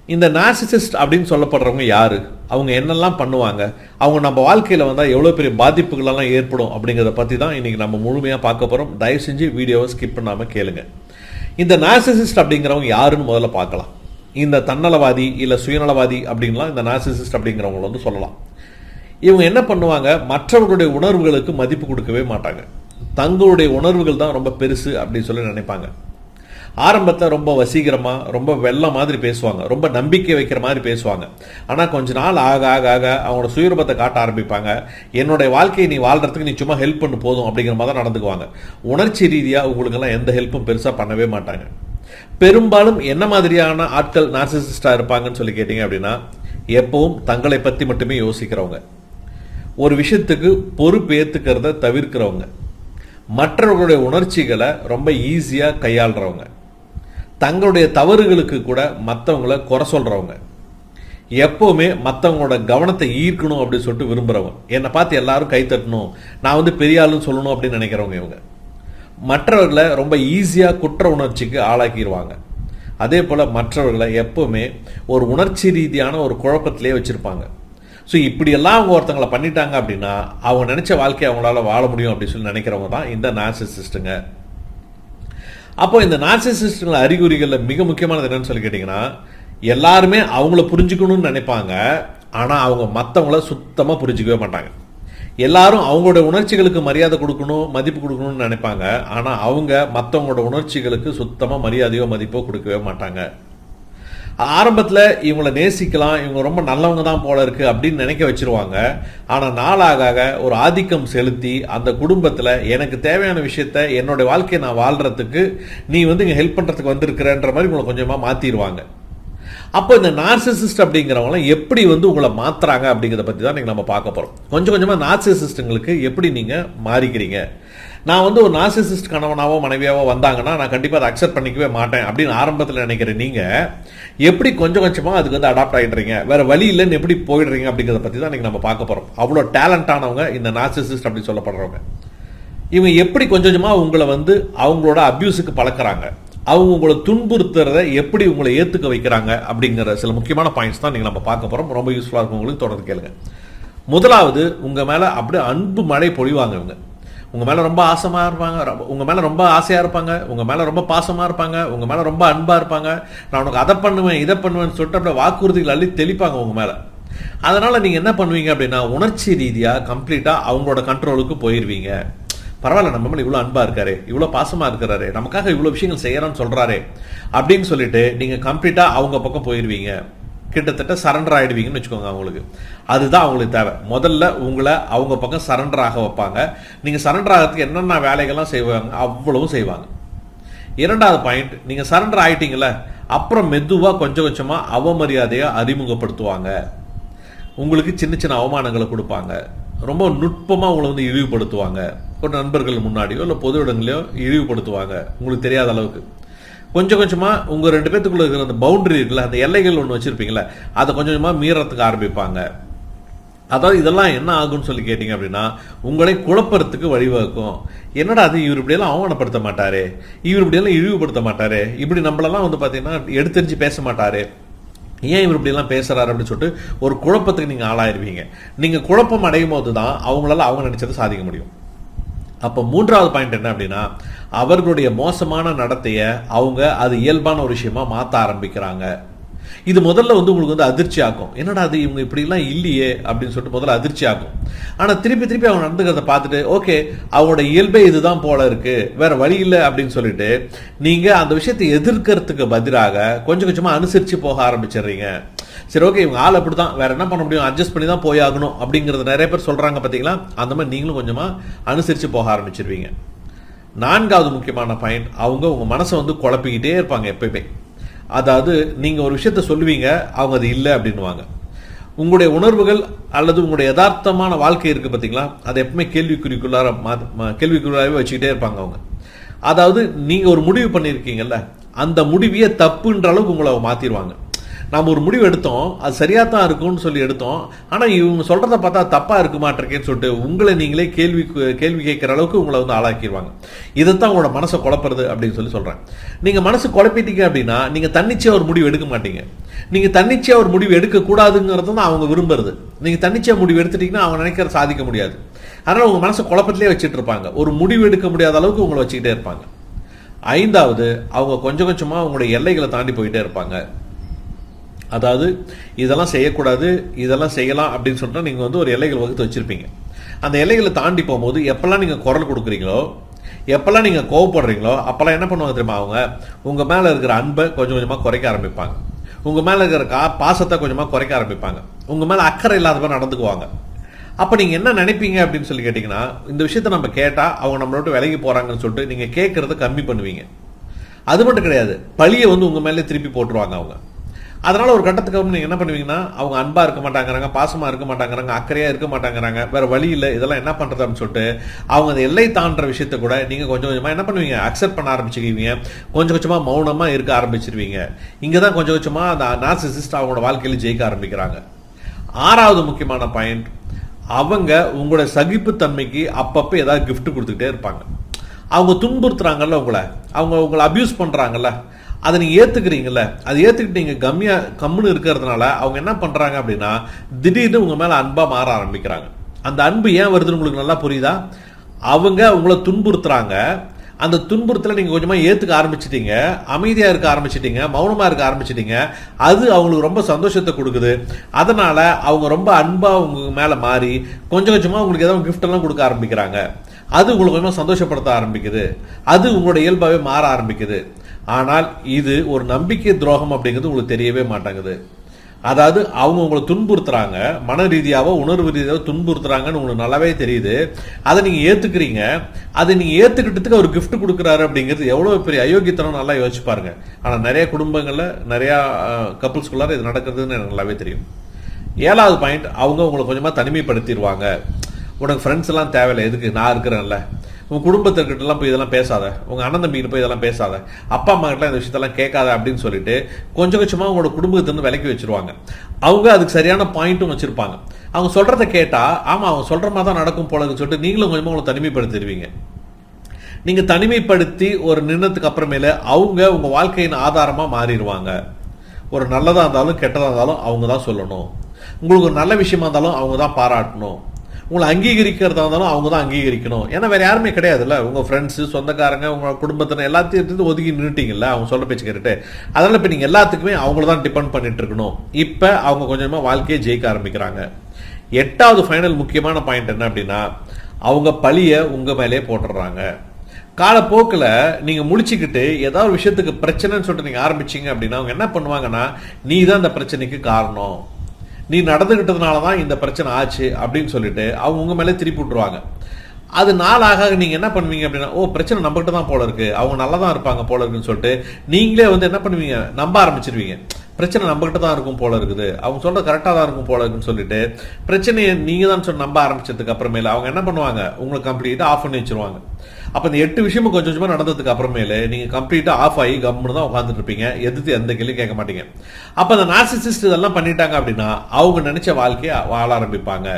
இந்த நார்சிசிஸ்ட் அப்படின்னு சொல்லப்படுறவங்க யாரு, அவங்க என்னெல்லாம் பண்ணுவாங்க, அவங்க நம்ம வாழ்க்கையில் வந்தால் எவ்வளோ பெரிய பாதிப்புகளெல்லாம் ஏற்படும் அப்படிங்கிறத பற்றி தான் இன்றைக்கி நம்ம முழுமையாக பார்க்க போகிறோம். தயவு செஞ்சு வீடியோவை ஸ்கிப் பண்ணாமல் கேளுங்க. இந்த நார்சிசிஸ்ட் அப்படிங்கிறவங்க யாருன்னு முதல்ல பார்க்கலாம். இந்த தன்னலவாதி இல்லை சுயநலவாதி அப்படின்லாம் இந்த நார்சிசிஸ்ட் அப்படிங்கிறவங்கள வந்து சொல்லலாம். இவங்க என்ன பண்ணுவாங்க, மற்றவர்களுடைய உணர்வுகளுக்கு மதிப்பு கொடுக்கவே மாட்டாங்க. தங்களுடைய உணர்வுகள் தான் ரொம்ப பெருசு அப்படின்னு சொல்லி நினைப்பாங்க. ஆரம்பத்தில் ரொம்ப வசீகரமாக, ரொம்ப வெள்ள மாதிரி பேசுவாங்க, ரொம்ப நம்பிக்கை வைக்கிற மாதிரி பேசுவாங்க. ஆனால் கொஞ்ச நாள் ஆக ஆக ஆக அவங்களோட சுயரூபத்தை காட்ட ஆரம்பிப்பாங்க. என்னுடைய வாழ்க்கையை நீ வாழ்கிறதுக்கு நீ சும்மா ஹெல்ப் பண்ணு போதும் அப்படிங்கிற மாதிரி தான் நடந்துக்குவாங்க. உணர்ச்சி ரீதியாக உங்களுக்கெல்லாம் எந்த ஹெல்ப்பும் பெருசாக பண்ணவே மாட்டாங்க. பெரும்பாலும் என்ன மாதிரியான ஆட்கள் நார்சிசிஸ்டாக இருப்பாங்கன்னு சொல்லி கேட்டிங்க அப்படின்னா, எப்பவும் தங்களை பற்றி மட்டுமே யோசிக்கிறவங்க, ஒரு விஷயத்துக்கு பொறுப்பு ஏற்றுக்கிறத தவிர்க்கிறவங்க, மற்றவர்களுடைய உணர்ச்சிகளை ரொம்ப ஈஸியாக கையாளுறவங்க, தங்களுடைய தவறுகளுக்கு கூட மற்றவங்கள குறை சொல்கிறவங்க, எப்போவுமே மற்றவங்களோட கவனத்தை ஈர்க்கணும் அப்படின்னு சொல்லிட்டு விரும்புகிறவங்க, என்னை பார்த்து எல்லாரும் கைத்தட்டணும், நான் வந்து பெரிய ஆளுன்னு சொல்லணும் அப்படின்னு நினைக்கிறவங்க. இவங்க மற்றவர்களை ரொம்ப ஈஸியாக குற்ற உணர்ச்சிக்கு ஆளாக்கிடுவாங்க. அதே போல் மற்றவர்களை எப்போவுமே ஒரு உணர்ச்சி ரீதியான ஒரு குழப்பத்திலே வச்சுருப்பாங்க. ஸோ இப்படியெல்லாம் அவங்க ஒருத்தங்களை பண்ணிட்டாங்க அப்படின்னா அவங்க நினச்ச வாழ்க்கையை அவங்களால வாழ முடியும் அப்படின்னு சொல்லி நினைக்கிறவங்க தான் இந்த நார்சிசிஸ்ட்டுங்க. அப்போ இந்த நார்சிசிஸ்ட்டுங்கள அறிகுறிகளில் மிக முக்கியமானது என்னன்னு சொல்லி கேட்டிங்கன்னா, எல்லாருமே அவங்கள புரிஞ்சுக்கணும்னு நினைப்பாங்க, ஆனால் அவங்க மற்றவங்கள சுத்தமாக புரிஞ்சிக்கவே மாட்டாங்க. எல்லாரும் அவங்களோட உணர்ச்சிகளுக்கு மரியாதை கொடுக்கணும், மதிப்பு கொடுக்கணும்னு நினைப்பாங்க, ஆனால் அவங்க மற்றவங்களோட உணர்ச்சிகளுக்கு சுத்தமாக மரியாதையோ மதிப்போ கொடுக்கவே மாட்டாங்க. ஆரம்பத்தில் இவங்களை நேசிக்கலாம், இவங்க ரொம்ப நல்லவங்க தான் போல இருக்குது அப்படின்னு நினைக்க வச்சுருவாங்க. ஆனால் நாளாக ஒரு ஆதிக்கம் செலுத்தி அந்த குடும்பத்தில் எனக்கு தேவையான விஷயத்த என்னோடய வாழ்க்கையை நான் வாழ்கிறதுக்கு நீ வந்து இங்கே ஹெல்ப் பண்ணுறதுக்கு வந்திருக்கிறன்ற மாதிரி உங்களை கொஞ்சமாக மாற்றிடுவாங்க. அப்போ இந்த நார்சிசிஸ்ட் அப்படிங்கிறவங்களாம் எப்படி வந்து உங்களை மாற்றுறாங்க அப்படிங்கிறத பற்றி தான் நீங்கள் நம்ம பார்க்க போகிறோம். கொஞ்சம் கொஞ்சமாக நார்சிசிஸ்ட்டுங்களுக்கு எப்படி நீங்கள் மாறிக்கிறீங்க. நான் வந்து ஒரு நார்சிசிஸ்ட் கணவனாவோ மனைவியாவோ வந்தாங்கன்னா நான் கண்டிப்பாக அதை அக்செப்ட் பண்ணிக்கவே மாட்டேன் அப்படின்னு ஆரம்பத்தில் நினைக்கிறேன். நீங்கள் எப்படி கொஞ்சம் கொஞ்சமாக அதுக்கு வந்து அடாப்ட் ஆகிடுறீங்க, வேறு வழி இல்லைன்னு எப்படி போயிடுறீங்க அப்படிங்கிறத பற்றி தான் நீங்கள் நம்ம பார்க்க போகிறோம். அவ்வளோ டேலண்டானவங்க இந்த நார்சிசிஸ்ட் அப்படி சொல்லப்படுறவங்க. இவங்க எப்படி கொஞ்சம் கொஞ்சமாக உங்களை வந்து அவங்களோட அப்யூஸுக்கு பழக்கிறாங்க, அவங்க உங்களை துன்புறுத்துறத எப்படி உங்களை ஏற்றுக்க வைக்கிறாங்க அப்படிங்கிற சில முக்கியமான பாயிண்ட்ஸ் தான் நீங்கள் நம்ம பார்க்க போகிறோம். ரொம்ப யூஸ்ஃபுல்லாக இருக்கும், உங்களுக்கு தொடர்ந்து கேளுங்க. முதலாவது, உங்கள் மேலே அப்படியே அன்பு மழை பொழிவாங்க. இவங்க உங்கள் மேலே ரொம்ப ஆசையாக இருப்பாங்க, உங்கள் மேலே ரொம்ப ஆசையாக இருப்பாங்க, உங்கள் மேலே ரொம்ப பாசமாக இருப்பாங்க, உங்கள் மேலே ரொம்ப அன்பாக இருப்பாங்க. நான் உனக்கு அதை பண்ணுவேன் இதை பண்ணுவேன்னு சொல்லிட்டு அப்படியே வாக்குறுதிகள் அள்ளி தெளிப்பாங்க உங்கள் மேலே. அதனால் நீங்கள் என்ன பண்ணுவீங்க அப்படின்னா, உணர்ச்சி ரீதியாக கம்ப்ளீட்டாக அவங்களோட கண்ட்ரோலுக்கு போயிடுவீங்க. பரவாயில்ல, நம்ம மேலே இவ்வளோ அன்பாக இருக்காரு, இவ்வளோ பாசமாக இருக்கிறாரு, நமக்காக இவ்வளோ விஷயங்கள் செய்யறான்னு சொல்கிறாரு அப்படின்னு சொல்லிட்டு நீங்கள் கம்ப்ளீட்டாக அவங்க பக்கம் போயிடுவீங்க. கிட்டத்தட்ட சரண்டர் ஆகிடுவீங்கன்னு வச்சுக்கோங்க. அவங்களுக்கு அதுதான் அவங்களுக்கு தேவை. முதல்ல உங்களை அவங்க பக்கம் சரண்டர் ஆக வைப்பாங்க. நீங்கள் சரண்டர் ஆகிறதுக்கு என்னென்ன வேலைகள்லாம் செய்வாங்க அவ்வளவும் செய்வாங்க. இரண்டாவது பாயிண்ட், நீங்கள் சரண்டர் ஆகிட்டீங்கள, அப்புறம் மெதுவாக கொஞ்சம் கொஞ்சமாக அவமரியாதையை அறிமுகப்படுத்துவாங்க. உங்களுக்கு சின்ன சின்ன அவமானங்களை கொடுப்பாங்க. ரொம்ப நுட்பமாக உங்களை வந்து இழிவுபடுத்துவாங்க. ஒரு நண்பர்கள் முன்னாடியோ இல்லை பொது இடங்களையோ இழிவுபடுத்துவாங்க உங்களுக்கு தெரியாத அளவுக்கு. கொஞ்சம் கொஞ்சமாக உங்கள் ரெண்டு பேத்துக்குள்ள இருக்கிற அந்த பவுண்டரி இருக்குல்ல, அந்த எல்லைகள் ஒன்று வச்சுருப்பீங்களே, அதை கொஞ்சம் கொஞ்சமாக மீறத்துக்கு ஆரம்பிப்பாங்க. அதாவது இதெல்லாம் என்ன ஆகும்னு சொல்லி கேட்டிங்க அப்படின்னா, உங்களை குழப்பறதுக்கு வழிவகுக்கும். என்னடா அது, இவர் இப்படியெல்லாம் அவமானப்படுத்த மாட்டாரு, இவர் இப்படியெல்லாம் இழிவுபடுத்த மாட்டாரு, இப்படி நம்மளெல்லாம் வந்து பார்த்தீங்கன்னா எடுத்தெறிஞ்சு பேச மாட்டாரு, ஏன் இவர் இப்படியெல்லாம் பேசுகிறாரு அப்படின்னு சொல்லிட்டு ஒரு குழப்பத்துக்கு நீங்கள் ஆளாயிருவீங்க. நீங்கள் குழப்பம் அடையும் போது தான் அவங்களால அவங்க நினைச்சதை சாதிக்க முடியும். அப்போ மூன்றாவது பாயிண்ட் என்ன அப்படின்னா, அவர்களுடைய மோசமான நடத்தையை அவங்க அது இயல்பான ஒரு விஷயமா மாற்ற ஆரம்பிக்கிறாங்க. இது முதல்ல வந்து உங்களுக்கு வந்து அதிர்ச்சி ஆகும். என்னடா அது, இவங்க இப்படிலாம் இல்லையே அப்படின்னு சொல்லிட்டு முதல்ல அதிர்ச்சி ஆகும். ஆனால் திருப்பி திருப்பி அவங்க நடந்துக்கிறத பார்த்துட்டு ஓகே அவங்களோட இயல்பே இதுதான் போல இருக்கு, வேற வழி இல்லை அப்படின்னு சொல்லிட்டு நீங்கள் அந்த விஷயத்தை எதிர்க்கிறதுக்கு பதிலாக கொஞ்சம் கொஞ்சமாக அனுசரித்து போக ஆரம்பிச்சிடுறீங்க. சரி ஓகே, இவங்க ஆள் அப்படி தான், வேற என்ன பண்ண முடியும், அட்ஜஸ்ட் பண்ணி தான் போய் ஆகணும் அப்படிங்கிறது நிறைய பேர் சொல்கிறாங்க பார்த்தீங்களா. அந்த மாதிரி நீங்களும் கொஞ்சமாக அனுசரித்து போக ஆரம்பிச்சிருவீங்க. நான்காவது முக்கியமான பாயிண்ட், அவங்க உங்கள் மனசை வந்து குழப்பிக்கிட்டே இருப்பாங்க எப்பயுமே. அதாவது நீங்கள் ஒரு விஷயத்த சொல்லுவீங்க, அவங்க அது இல்லை அப்படின்வாங்க. உங்களுடைய உணர்வுகள் அல்லது உங்களுடைய யதார்த்தமான வாழ்க்கை இருக்குது பார்த்தீங்களா, அதை எப்பவுமே கேள்விக்குள்ளாகவே வச்சுக்கிட்டே இருப்பாங்க அவங்க. அதாவது நீங்கள் ஒரு முடிவு பண்ணியிருக்கீங்கல்ல, அந்த முடிவையே தப்புன்ற அளவுக்கு உங்களை மாற்றிடுவாங்க. நாம் ஒரு முடிவு எடுத்தோம், அது சரியாக தான் இருக்கும்னு சொல்லி எடுத்தோம், ஆனால் இவங்க சொல்கிறத பார்த்தா தப்பாக இருக்க மாட்டிருக்கேன்னு சொல்லிட்டு உங்களை நீங்களே கேள்வி கேட்குற அளவுக்கு உங்களை வந்து ஆளாக்கிடுவாங்க. இதைத்தான் உங்களோட மனசை குழப்பறது அப்படின்னு சொல்லி சொல்கிறேன். நீங்கள் மனசு குழப்பிட்டீங்க அப்படின்னா நீங்கள் தன்னிச்சையாக ஒரு முடிவு எடுக்க மாட்டீங்க. நீங்கள் தன்னிச்சையாக ஒரு முடிவு எடுக்கக்கூடாதுங்கிறது தான் அவங்க விரும்புறது. நீங்கள் தன்னிச்சையாக முடிவு எடுத்துட்டீங்கன்னா அவங்க நினைக்கிறத சாதிக்க முடியாது. அதனால் உங்கள் மனசை குழப்பத்திலே வச்சுட்டு இருப்பாங்க. ஒரு முடிவு எடுக்க முடியாத அளவுக்கு உங்களை வச்சுக்கிட்டே இருப்பாங்க. 5வது, அவங்க கொஞ்சம் கொஞ்சமாக உங்களுடைய எல்லைகளை தாண்டி போயிட்டே இருப்பாங்க. அதாவது இதெல்லாம் செய்யக்கூடாது, இதெல்லாம் செய்யலாம் அப்படின்னு சொல்லிட்டு நீங்கள் வந்து ஒரு எல்லைகள் வகுத்து வச்சுருப்பீங்க. அந்த எல்லைகளை தாண்டி போகும்போது எப்போல்லாம் நீங்கள் குரல் கொடுக்குறீங்களோ, எப்போல்லாம் நீங்கள் கோவப்படுறீங்களோ, அப்போல்லாம் என்ன பண்ணுவாங்க தெரியுமா? அவங்க உங்கள் மேலே இருக்கிற அன்பை கொஞ்சம் கொஞ்சமாக குறைக்க ஆரம்பிப்பாங்க. உங்கள் மேலே இருக்கிற பாசத்தை கொஞ்சமாக குறைக்க ஆரம்பிப்பாங்க. உங்கள் மேலே அக்கறை இல்லாத மாதிரி நடந்துக்குவாங்க. அப்போ நீங்கள் என்ன நினைப்பீங்க அப்படின்னு சொல்லி கேட்டிங்கன்னா, இந்த விஷயத்த நம்ம கேட்டால் அவங்க நம்மளோட விலகி போகிறாங்கன்னு சொல்லிட்டு நீங்கள் கேட்குறத கம்மி பண்ணுவீங்க. அது மட்டும் கிடையாது, பழியை வந்து உங்கள் மேலே திருப்பி போட்டுருவாங்க அவங்க. அதனால் ஒரு கட்டத்துக்கு அப்புறம் நீங்கள் என்ன பண்ணுவீங்கன்னா, அவங்க அன்பாக இருக்க மாட்டாங்கிறாங்க, பாசமாக இருக்க மாட்டாங்கிறாங்க, அக்கறையாக இருக்க மாட்டாங்கிறாங்க, வேறு வழி இல்லை, இதெல்லாம் என்ன பண்ணுறது அப்படின்னு சொல்லிட்டு அவங்க அந்த எல்லை தாண்டுற விஷயத்த கூட நீங்கள் கொஞ்சம் கொஞ்சமாக என்ன பண்ணுவீங்க, அக்செப்ட் பண்ண ஆரம்பிச்சுக்குவீங்க. கொஞ்சம் கொஞ்சமாக மௌனமாக இருக்க ஆரம்பிச்சிருவீங்க. இங்கே தான் கொஞ்சம் கொஞ்சமாக அந்த நார்சிசிஸ்ட் அவங்களோட வாழ்க்கையில் ஜெயிக்க ஆரம்பிக்கிறாங்க. 6வது முக்கியமான பாயிண்ட், அவங்க உங்களோட சகிப்புத்தன்மைக்கு அப்பப்போ ஏதாவது கிஃப்ட் கொடுத்துக்கிட்டே இருப்பாங்க. அவங்க துன்புறுத்துறாங்கல்ல உங்களை அபியூஸ் பண்ணுறாங்கல்ல, அதை நீங்கள் ஏற்றுக்கிறீங்கல்ல, அதை ஏற்றுக்கிட்டு நீங்கள் கம்முன்னு இருக்கிறதுனால அவங்க என்ன பண்ணுறாங்க அப்படின்னா, திடீர்னு உங்கள் மேலே அன்பாக மாற ஆரம்பிக்கிறாங்க. அந்த அன்பு ஏன் வருதுன்னு உங்களுக்கு நல்லா புரியுதா? அவங்க உங்களை துன்புறுத்துறாங்க. அந்த துன்புறுத்தலை நீங்கள் கொஞ்சமாக ஏற்றுக்க ஆரம்பிச்சிட்டீங்க, அமைதியாக இருக்க ஆரம்பிச்சிட்டீங்க, மௌனமாக இருக்க ஆரம்பிச்சிட்டீங்க. அது அவங்களுக்கு ரொம்ப சந்தோஷத்தை கொடுக்குது. அதனால் அவங்க ரொம்ப அன்பாக உங்கள் மேலே மாறி கொஞ்சம் கொஞ்சமாக உங்களுக்கு ஏதாவது கிஃப்டெல்லாம் கொடுக்க ஆரம்பிக்கிறாங்க. அது உங்களுக்கு கொஞ்சமாக சந்தோஷப்படுத்த ஆரம்பிக்குது. அது உங்களோட இயல்பாகவே மாற ஆரம்பிக்குது. ஆனால் இது ஒரு நம்பிக்கை துரோகம் அப்படிங்கிறது உங்களுக்கு தெரியவே மாட்டேங்குது. அதாவது அவங்க உங்களை துன்புறுத்துறாங்க, மன ரீதியாவோ உணர்வு ரீதியாவோ துன்புறுத்துறாங்கன்னு உங்களுக்கு நல்லாவே தெரியுது. அதை நீங்கள் ஏற்றுக்கிறீங்க. அதை நீங்கள் ஏற்றுக்கிட்டதுக்கு ஒரு கிஃப்ட் கொடுக்குறாரு அப்படிங்கிறது எவ்வளோ பெரிய அயோக்கியத்தனம் நல்லா யோசிச்சு பாருங்க. ஆனால் நிறைய குடும்பங்களில் நிறையா கப்புள்ஸ்குள்ளார இது நடக்கிறதுன்னு எனக்கு நல்லாவே தெரியும். 7வது பாயிண்ட், அவங்க உங்களை கொஞ்சமாக தனிமைப்படுத்திடுவாங்க. உனக்கு ஃப்ரெண்ட்ஸ் எல்லாம் தேவையில்லை, எதுக்கு, நான் இருக்கிறேன்ல. உங்கள் குடும்பத்திற்கிட்டலாம் போய் இதெல்லாம் பேசாத, உங்கள் அண்ணன் தம்பிக்கிட்ட போய் இதெல்லாம் பேசாத, அப்பா அம்மா கிட்டலாம் இந்த விஷயத்தெல்லாம் கேட்காத அப்படின்னு சொல்லிட்டு கொஞ்சம் கொஞ்சமாக உங்களோட குடும்பத்திலிருந்து விலக்கி வச்சிருவாங்க. அவங்க அதுக்கு சரியான பாயிண்ட்டும் வச்சுருப்பாங்க. அவங்க சொல்கிறத கேட்டால் ஆமாம் அவங்க சொல்கிற மாதிரி தான் நடக்கும் போலன்னு சொல்லிட்டு நீங்களும் கொஞ்சமாக உங்களை தனிமைப்படுத்திடுவீங்க. நீங்கள் தனிமைப்படுத்தி ஒரு நிமிடத்துக்கு அப்புறமேல அவங்க உங்கள் வாழ்க்கையின் ஆதாரமாக மாறிடுவாங்க. ஒரு நல்லதாக இருந்தாலும் கெட்டதாக இருந்தாலும் அவங்க தான் சொல்லணும். உங்களுக்கு ஒரு நல்ல விஷயமா இருந்தாலும் அவங்க தான் பாராட்டணும். உங்களை அங்கீகரிக்கிறதா இருந்தாலும் அவங்க தான் அங்கீகரிக்கணும். ஏன்னா வேறு யாருமே கிடையாதுல்ல. உங்கள் ஃப்ரெண்ட்ஸு, சொந்தக்காரங்க, உங்கள் குடும்பத்தினர் எல்லாத்தையும் எடுத்து ஒதுக்கி நின்றுட்டீங்கல்ல அவங்க சொல்ல பேச்சு கேட்டுட்டு. அதனால் இப்போ நீங்கள் எல்லாத்துக்குமே அவங்கள தான் டிபெண்ட் பண்ணிட்டு இருக்கணும். இப்போ அவங்க கொஞ்சமாக வாழ்க்கையை ஜெயிக்க ஆரம்பிக்கிறாங்க. 8வது ஃபைனல் முக்கியமான பாயிண்ட் என்ன அப்படின்னா, அவங்க பழியை உங்கள் மேலே போட்டுடுறாங்க. காலப்போக்கில் நீங்கள் முடிச்சுக்கிட்டு ஏதாவது ஒரு விஷயத்துக்கு பிரச்சனைன்னு சொல்லிட்டு நீங்கள் ஆரம்பிச்சிங்க அப்படின்னா அவங்க என்ன பண்ணுவாங்கன்னா, நீ தான் இந்த பிரச்சனைக்கு காரணம், நீ நடந்துகிட்டதுனால தான் இந்த பிரச்சனை ஆச்சு அப்படின்னு சொல்லிட்டு அவங்க உங்க மேலே திருப்பி விட்டுருவாங்க. அது நாளாக நீங்கள் என்ன பண்ணுவீங்க அப்படின்னா, பிரச்சனை நம்மகிட்ட தான் போல இருக்கு, அவங்க நல்லா தான் இருப்பாங்க போல இருக்குன்னு சொல்லிட்டு நீங்களே வந்து என்ன பண்ணுவீங்க, நம்ப ஆரம்பிச்சிருவீங்க. பிரச்சனை நம்மகிட்ட தான் இருக்கும் போல இருக்குது, அவங்க சொல்றது கரெக்டாக தான் இருக்கும் போல இருக்குன்னு சொல்லிட்டு பிரச்சனையை நீங்கள் தான் சொல்லி நம்ப ஆரம்பிச்சதுக்கு அப்புறமேல அவங்க என்ன பண்ணுவாங்க, உங்களுக்கு கம்ப்ளீட்டாக ஆஃப் பண்ணி வச்சிருவாங்க. அப்போ இந்த 8 விஷயமும் கொஞ்சம் கொஞ்சமாக நடந்ததுக்கு அப்புறமேலே நீங்கள் கம்ப்ளீட்டாக ஆஃப் ஆகி கம்முன்னு தான் உட்காந்துட்டு இருப்பீங்க. எதிர்த்து எந்த கேள்வியும் கேட்க மாட்டீங்க. அப்போ அந்த நார்சிசிஸ்ட் இதெல்லாம் பண்ணிட்டாங்க அப்படின்னா அவங்க நினைச்ச வாழ்க்கையை வாழ ஆரம்பிப்பாங்க.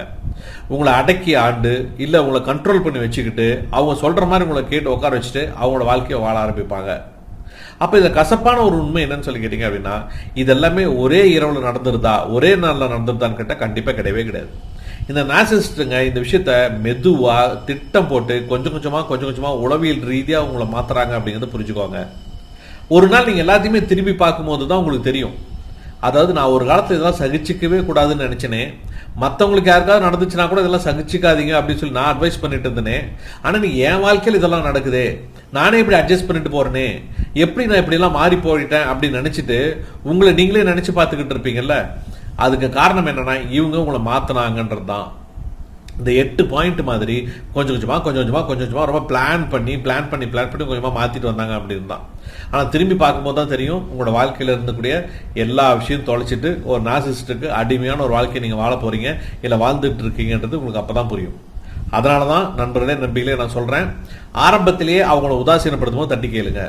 உங்களை அடக்கி ஆண்டு இல்லை உங்களை கண்ட்ரோல் பண்ணி வச்சுக்கிட்டு அவங்க சொல்கிற மாதிரி உங்களை கேட்டு உட்கார வச்சுட்டு அவங்களோட வாழ்க்கையை வாழ ஆரம்பிப்பாங்க. அப்போ இதில் கசப்பான ஒரு உண்மை என்னன்னு சொல்லி கேட்டிங்க அப்படின்னா, இதெல்லாமே ஒரே இரவில் நடந்துருதா, ஒரே நாளில் நடந்துருதான்னு கேட்டால் கண்டிப்பாக கிடையவே கிடையாது. இந்த நார்சிசிஸ்ட்டுங்க இந்த விஷயத்த மெதுவாக திட்டம் போட்டு கொஞ்சம் கொஞ்சமாக உளவியல் ரீதியாக உங்களை மாற்றுறாங்க அப்படிங்கிறத புரிஞ்சுக்கோங்க. ஒரு நாள் நீங்கள் எல்லாத்தையுமே திரும்பி பார்க்கும்போது தான் உங்களுக்கு தெரியும். அதாவது நான் ஒரு காலத்தில் இதெல்லாம் சகிச்சிக்கவே கூடாதுன்னு நினச்சினே, மற்றவங்களுக்கு யாருக்காவது நடந்துச்சுன்னா கூட இதெல்லாம் சகிச்சிக்காதீங்க அப்படின்னு சொல்லி நான் அட்வைஸ் பண்ணிட்டு இருந்தேனே. ஆனால் நீ என் வாழ்க்கையில் இதெல்லாம் நடக்குதே, நானே இப்படி அட்ஜஸ்ட் பண்ணிட்டு போறேனே, எப்படி நான் இப்படிலாம் மாறி போயிட்டேன் அப்படின்னு நினச்சிட்டு உங்களை நீங்களே நினச்சி பார்த்துக்கிட்டு இருப்பீங்கல்ல. அதுக்கு காரணம் என்னன்னா, இவங்க உங்களை மாற்றினாங்கன்றது தான். இந்த 8 பாயிண்ட் மாதிரி கொஞ்சம் கொஞ்சமாக ரொம்ப பிளான் பண்ணி கொஞ்சமாக மாற்றிட்டு வந்தாங்க அப்படின்னு தான். ஆனால் திரும்பி பார்க்கும்போது தான் தெரியும் உங்களோட வாழ்க்கையில் இருந்தக்கூடிய எல்லா விஷயம் தொலைச்சிட்டு ஒரு நார்சிசிஸ்ட்டுக்கு அடிமையான ஒரு வாழ்க்கையை நீங்கள் வாழ போகிறீங்க, இல்லை வாழ்ந்துட்டு இருக்கீங்கன்றது உங்களுக்கு அப்போ தான் புரியும். அதனால தான் நண்பர்களே நம்பிக்கையிலே நான் சொல்கிறேன், ஆரம்பத்திலேயே அவங்கள உதாசீனப்படுத்தும் போது தட்டி கேளுங்க.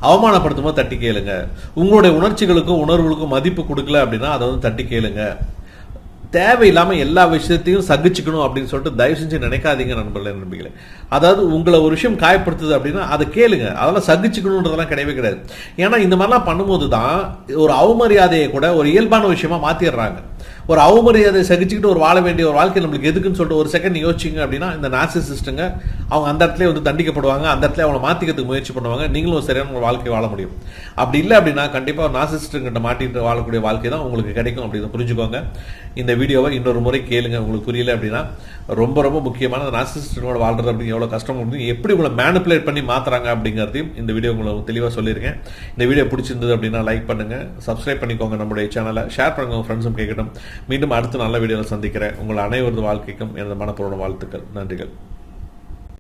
அவமானப்படுத்தும் போது தட்டி கேளுங்க. உங்களுடைய உணர்ச்சிகளுக்கும் உணர்வுகளுக்கும் மதிப்பு கொடுக்கல அப்படின்னா அதை வந்து தட்டி கேளுங்க. தேவையில்லாம எல்லா விஷயத்தையும் சகிச்சுக்கணும் அப்படின்னு சொல்லிட்டு தயவு செஞ்சு நினைக்காதீங்க நண்பர்களே. அதாவது உங்களை ஒரு விஷயம் காயப்படுத்துது அப்படின்னா அதை கேளுங்க. அதெல்லாம் சகிச்சுக்கணுன்றதெல்லாம் கிடையவே கிடையாது. ஏன்னா இந்த மாதிரிலாம் பண்ணும்போது தான் ஒரு அவமரியாதையை கூட ஒரு இயல்பான விஷயமா மாத்திடுறாங்க. ஒரு அவமரியாதையை சகிச்சுக்கிட்டு ஒரு வாழ வேண்டிய ஒரு வாழ்க்கை நம்மளுக்கு எதுக்குன்னு சொல்லிட்டு ஒரு செகண்ட் யோசிச்சிங்க அப்படின்னா இந்த நார்சிசிஸ்டுங்க அவங்க அந்த இடத்துல வந்து தண்டிக்கப்படுவாங்க. அந்த இடத்துல அவங்களை மாற்றிக்கிறதுக்கு முயற்சி பண்ணுவாங்க. நீங்களும் ஒரு சரியான ஒரு வாழ்க்கை வாழ முடியும். அப்படி இல்லை அப்படின்னா கண்டிப்பாக நார்சிசிஸ்டுங்கிட்ட மாட்டிட்டு வாழக்கூடிய வாழ்க்கை தான் உங்களுக்கு கிடைக்கும் அப்படின்னு புரிஞ்சுக்கோங்க. இந்த வீடியோவை இன்னொரு முறை கேளுங்க. உங்களுக்கு புரியல அப்படின்னா ரொம்ப ரொம்ப முக்கியமான நார்சிசிஸ்டோட வாழ்றது அப்படின்னு எவ்வளோ கஷ்டம் அப்படின்னு எப்படி உங்களை மேனிப்புலேட் பண்ணி மாற்றுறாங்க அப்படிங்கிறதையும் இந்த வீடியோ உங்களுக்கு தெளிவாக சொல்லியிருக்கேன். இந்த வீடியோ பிடிச்சிருந்தது அப்படின்னா லைக் பண்ணுங்கள், சப்ஸ்கிரைப் பண்ணிக்கோங்க, நம்முடைய சேனலை ஷேர் பண்ணுங்க, உங்கள் ஃப்ரெண்ட்ஸும் கேட்கட்டும். மீண்டும் அடுத்த நல்ல வீடியோவில் சந்திக்கிறேன். உங்கள் அனைவரது வாழ்க்கைக்கும் எனது மனப்பூர்வ வாழ்த்துக்கள். நன்றிகள்.